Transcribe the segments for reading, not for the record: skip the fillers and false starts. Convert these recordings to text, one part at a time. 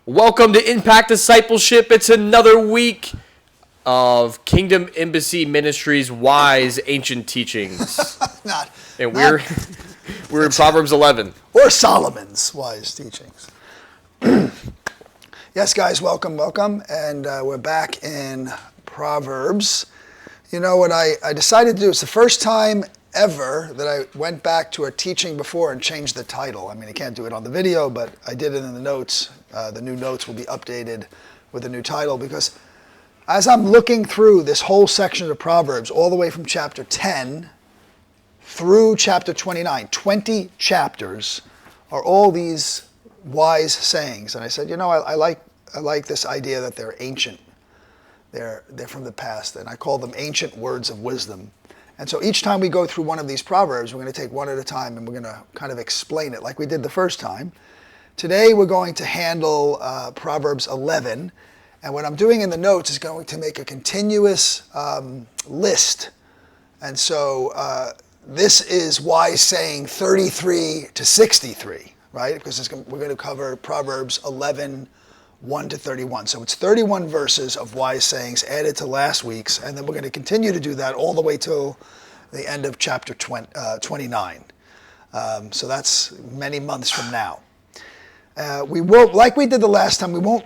Welcome to Impact Discipleship. It's another week of Kingdom Embassy Ministries' wise ancient teachings. And we're in Proverbs 11. Or Solomon's wise teachings. Yes, guys, welcome. And we're back in Proverbs. You know what I decided to do? It's the first time ever that I went back to a teaching before and changed the title. I mean, I can't do it on the video, but I did it in the notes. The new notes will be updated with a new title because as I'm looking through this whole section of Proverbs, all the way from chapter 10 through chapter 29, 20 chapters are all these wise sayings. And I said, you know, I like this idea that they're ancient. They're from the past, and I call them ancient words of wisdom. And so each time we go through one of these Proverbs, we're going to take one at a time and we're going to kind of explain it like we did the first time. Today we're going to handle Proverbs 11, and what I'm doing in the notes is going to make a continuous list. And so this is wise saying 33 to 63, right? Because we're going to cover Proverbs 11, 1 to 31. So it's 31 verses of wise sayings added to last week's, and then we're going to continue to do that all the way till the end of chapter 29. So that's many months from now. We won't, like we did the last time, we won't,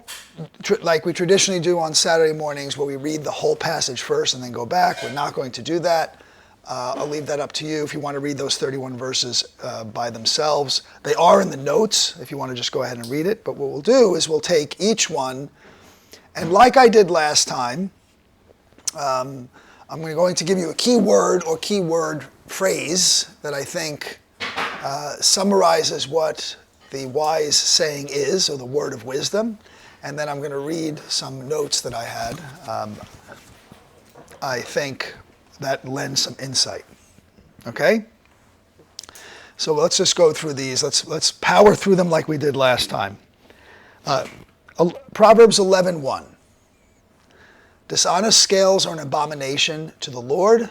like we traditionally do on Saturday mornings where we read the whole passage first and then go back. We're not going to do that. I'll leave that up to you if you want to read those 31 verses by themselves. They are in the notes if you want to just go ahead and read it. But what we'll do is we'll take each one, and like I did last time, I'm going to give you a key word or keyword phrase that I think summarizes what the wise saying is, or the word of wisdom. And then I'm going to read some notes that I had. I think that lends some insight. Okay? So let's just go through these. Let's power through them like we did last time. Proverbs 11:1. Dishonest scales are an abomination to the Lord,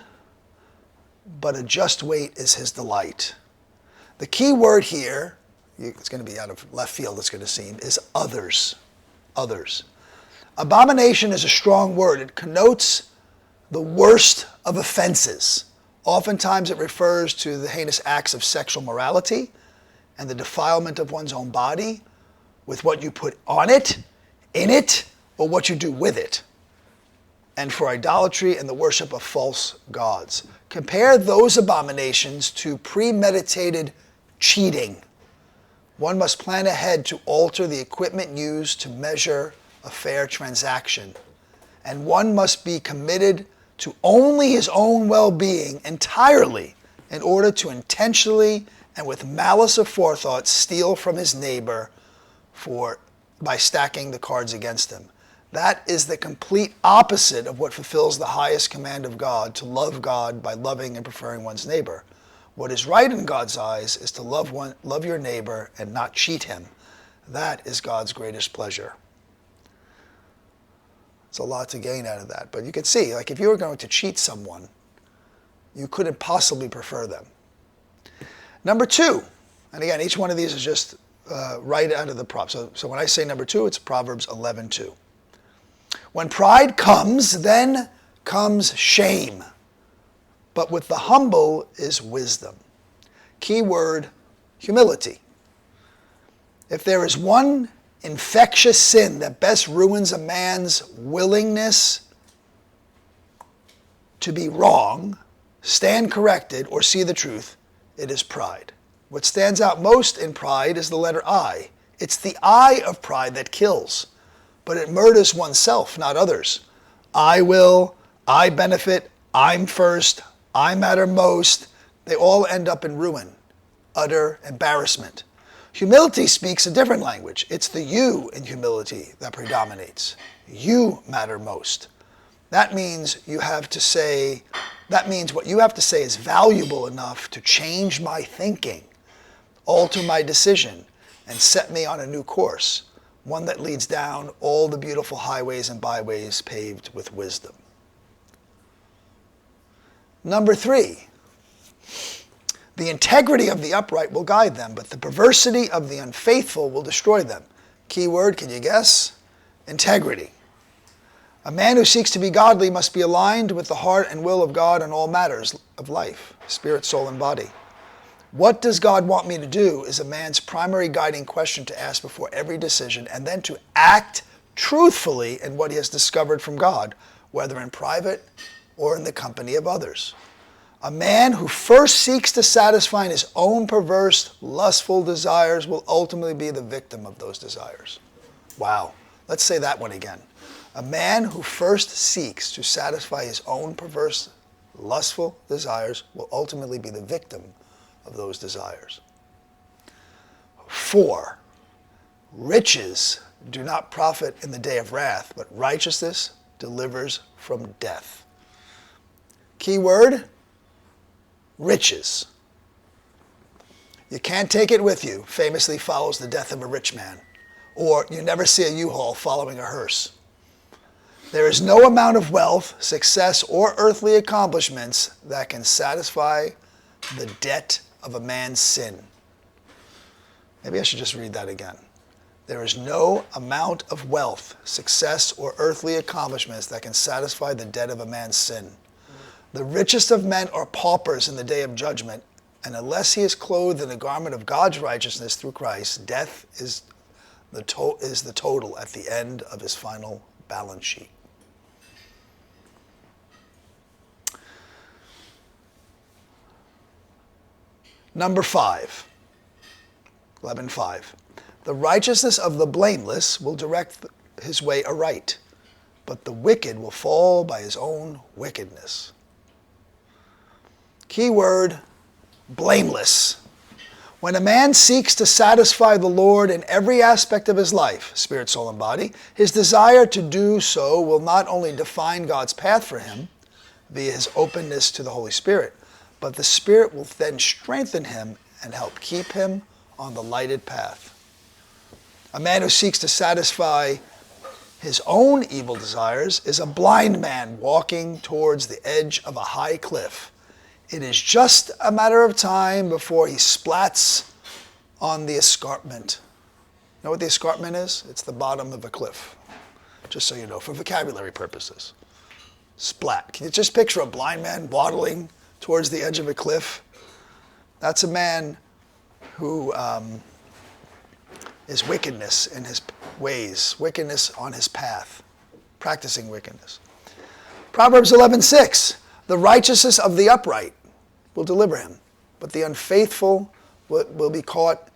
but a just weight is his delight. The key word here, it's going to be out of left field, it's going to seem, is others. Others. Abomination is a strong word. It connotes the worst of offenses. Oftentimes it refers to the heinous acts of sexual morality and the defilement of one's own body with what you put on it, in it, or what you do with it, and for idolatry and the worship of false gods. Compare those abominations to premeditated cheating. One must plan ahead to alter the equipment used to measure a fair transaction, and one must be committed to only his own well-being entirely in order to intentionally and with malice aforethought steal from his neighbor by stacking the cards against him. That is the complete opposite of what fulfills the highest command of God, to love God by loving and preferring one's neighbor. What is right in God's eyes is to love your neighbor and not cheat him. That is God's greatest pleasure. It's a lot to gain out of that. But you can see, like if you were going to cheat someone, you couldn't possibly prefer them. Number 2, and again, each one of these is just right out of the prop. So when I say number 2, it's Proverbs 11:2. When pride comes, then comes shame. But with the humble is wisdom. Key word, humility. If there is one infectious sin that best ruins a man's willingness to be wrong, stand corrected, or see the truth, it is pride. What stands out most in pride is the letter I. It's the I of pride that kills, but it murders oneself, not others. I will, I benefit, I'm first, I matter most. They all end up in ruin, utter embarrassment. Humility speaks a different language. It's the you in humility that predominates. You matter most. That means what you have to say is valuable enough to change my thinking, alter my decision, and set me on a new course, one that leads down all the beautiful highways and byways paved with wisdom. Number 3, the integrity of the upright will guide them, but the perversity of the unfaithful will destroy them. Key word, can you guess? Integrity. A man who seeks to be godly must be aligned with the heart and will of God in all matters of life, spirit, soul, and body. What does God want me to do is a man's primary guiding question to ask before every decision, and then to act truthfully in what he has discovered from God, whether in private or in the company of others. A man who first seeks to satisfy his own perverse, lustful desires will ultimately be the victim of those desires. Wow. Let's say that one again. A man who first seeks to satisfy his own perverse, lustful desires will ultimately be the victim of those desires. 4, riches do not profit in the day of wrath, but righteousness delivers from death. Key word, riches. You can't take it with you, famously follows the death of a rich man. Or you never see a U-Haul following a hearse. There is no amount of wealth, success, or earthly accomplishments that can satisfy the debt of a man's sin. Maybe I should just read that again. There is no amount of wealth, success, or earthly accomplishments that can satisfy the debt of a man's sin. The richest of men are paupers in the day of judgment, and unless he is clothed in the garment of God's righteousness through Christ, death is the total at the end of his final balance sheet. Number 5, 11:5. The righteousness of the blameless will direct his way aright, but the wicked will fall by his own wickedness. Key word, blameless. When a man seeks to satisfy the Lord in every aspect of his life, spirit, soul, and body, his desire to do so will not only define God's path for him via his openness to the Holy Spirit, but the Spirit will then strengthen him and help keep him on the lighted path. A man who seeks to satisfy his own evil desires is a blind man walking towards the edge of a high cliff. It is just a matter of time before he splats on the escarpment. You know what the escarpment is? It's the bottom of a cliff. Just so you know, for vocabulary purposes. Splat. Can you just picture a blind man waddling towards the edge of a cliff? That's a man who is wickedness in his ways, wickedness on his path, practicing wickedness. Proverbs 11:6, the righteousness of the upright will deliver him, but the unfaithful will be caught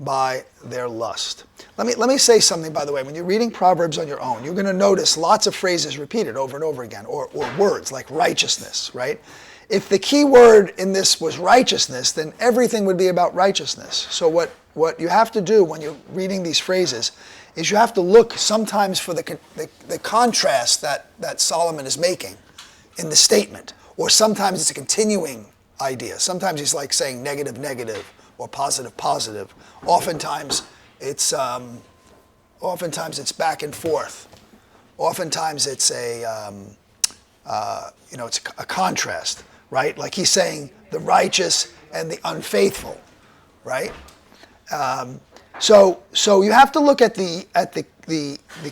by their lust. Let me say something, by the way. When you're reading Proverbs on your own, you're going to notice lots of phrases repeated over and over again, or words like righteousness, right? If the key word in this was righteousness, then everything would be about righteousness. So what you have to do when you're reading these phrases is you have to look sometimes for the contrast that Solomon is making in the statement. Or sometimes it's a continuing idea. Sometimes he's like saying negative, negative, or positive, positive. Oftentimes it's back and forth. Oftentimes it's it's a contrast, right? Like he's saying the righteous and the unfaithful, right? So you have to look at the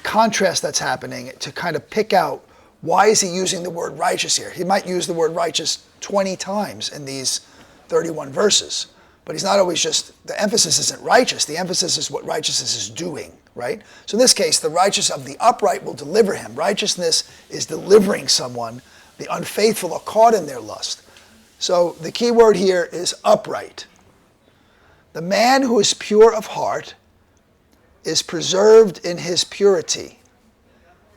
contrast that's happening to kind of pick out why is he using the word righteous here. He might use the word righteous 20 times in these 31 verses, but he's not always the emphasis isn't righteous. The emphasis is what righteousness is doing, right? So in this case, the righteous of the upright will deliver him. Righteousness is delivering someone. The unfaithful are caught in their lust. So the key word here is upright. The man who is pure of heart is preserved in his purity.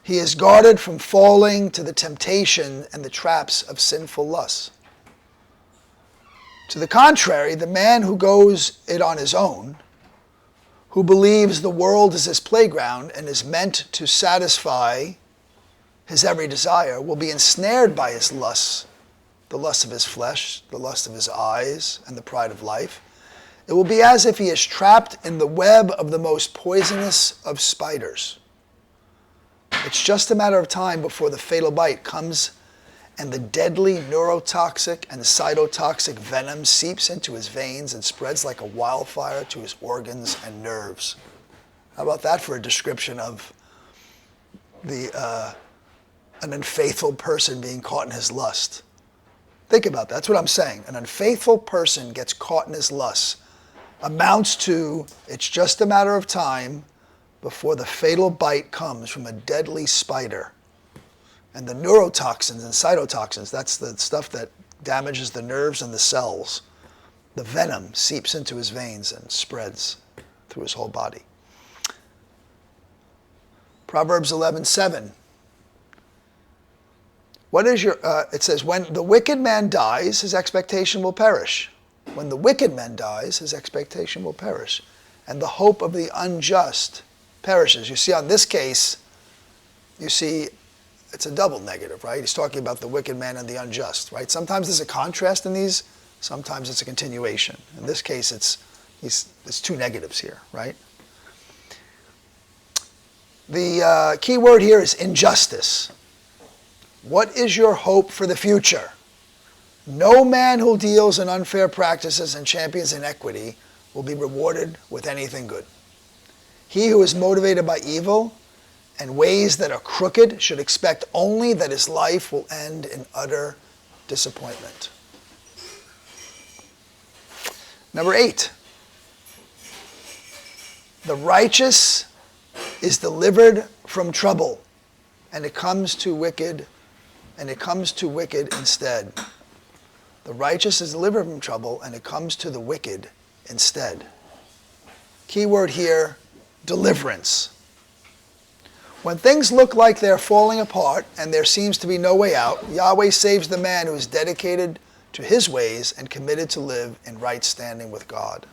He is guarded from falling to the temptation and the traps of sinful lusts. To the contrary, the man who goes it on his own, who believes the world is his playground and is meant to satisfy his every desire, will be ensnared by his lusts, the lust of his flesh, the lust of his eyes, and the pride of life. It will be as if he is trapped in the web of the most poisonous of spiders. It's just a matter of time before the fatal bite comes and the deadly neurotoxic and cytotoxic venom seeps into his veins and spreads like a wildfire to his organs and nerves. How about that for a description of an unfaithful person being caught in his lust? Think about that. That's what I'm saying. An unfaithful person gets caught in his lust. Amounts to, it's just a matter of time before the fatal bite comes from a deadly spider. And the neurotoxins and cytotoxins, that's the stuff that damages the nerves and the cells. The venom seeps into his veins and spreads through his whole body. Proverbs 11:7. What is your? It says, when the wicked man dies, his expectation will perish. When the wicked man dies, his expectation will perish, and the hope of the unjust perishes. You see, on this case, you see, it's a double negative, right? He's talking about the wicked man and the unjust, right? Sometimes there's a contrast in these. Sometimes it's a continuation. In this case, there's two negatives here, right? The key word here is injustice. What is your hope for the future? No man who deals in unfair practices and champions inequity will be rewarded with anything good. He who is motivated by evil and ways that are crooked should expect only that his life will end in utter disappointment. Number 8. The righteous is delivered from trouble, and it comes to wicked instead. The righteous is delivered from trouble, and it comes to the wicked instead. Key word here, deliverance. When things look like they're falling apart and there seems to be no way out, Yahweh saves the man who is dedicated to his ways and committed to live in right standing with God.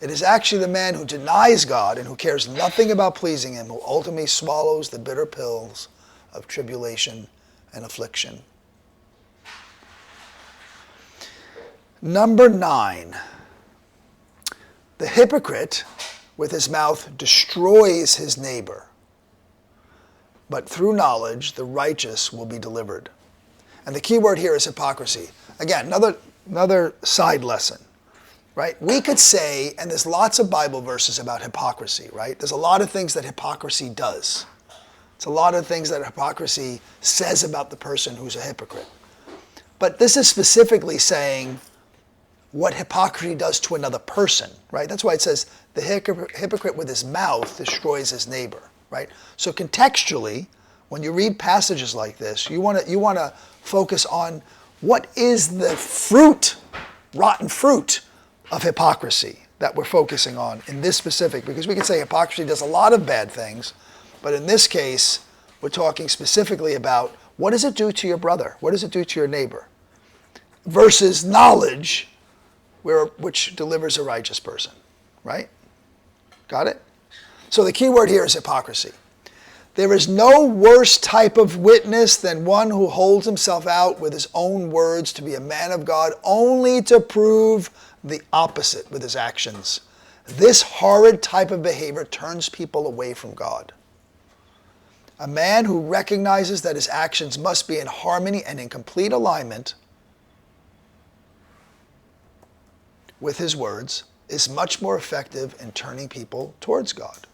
It is actually the man who denies God and who cares nothing about pleasing him who ultimately swallows the bitter pills of tribulation and affliction. Number 9. The hypocrite with his mouth destroys his neighbor, but through knowledge the righteous will be delivered. And the key word here is hypocrisy. Again, another side lesson, right? We could say, and there's lots of Bible verses about hypocrisy, right? There's a lot of things that hypocrisy does. It's a lot of things that hypocrisy says about the person who's a hypocrite. But this is specifically saying what hypocrisy does to another person, right? That's why it says the hypocrite with his mouth destroys his neighbor, right? So contextually, when you read passages like this, you want to focus on what is the fruit, rotten fruit of hypocrisy that we're focusing on in this specific, because we can say hypocrisy does a lot of bad things, but in this case, we're talking specifically about what does it do to your brother? What does it do to your neighbor? Versus knowledge, which delivers a righteous person, right? Got it? So the key word here is hypocrisy. There is no worse type of witness than one who holds himself out with his own words to be a man of God only to prove the opposite with his actions. This horrid type of behavior turns people away from God. A man who recognizes that his actions must be in harmony and in complete alignment with his words is much more effective in turning people towards God.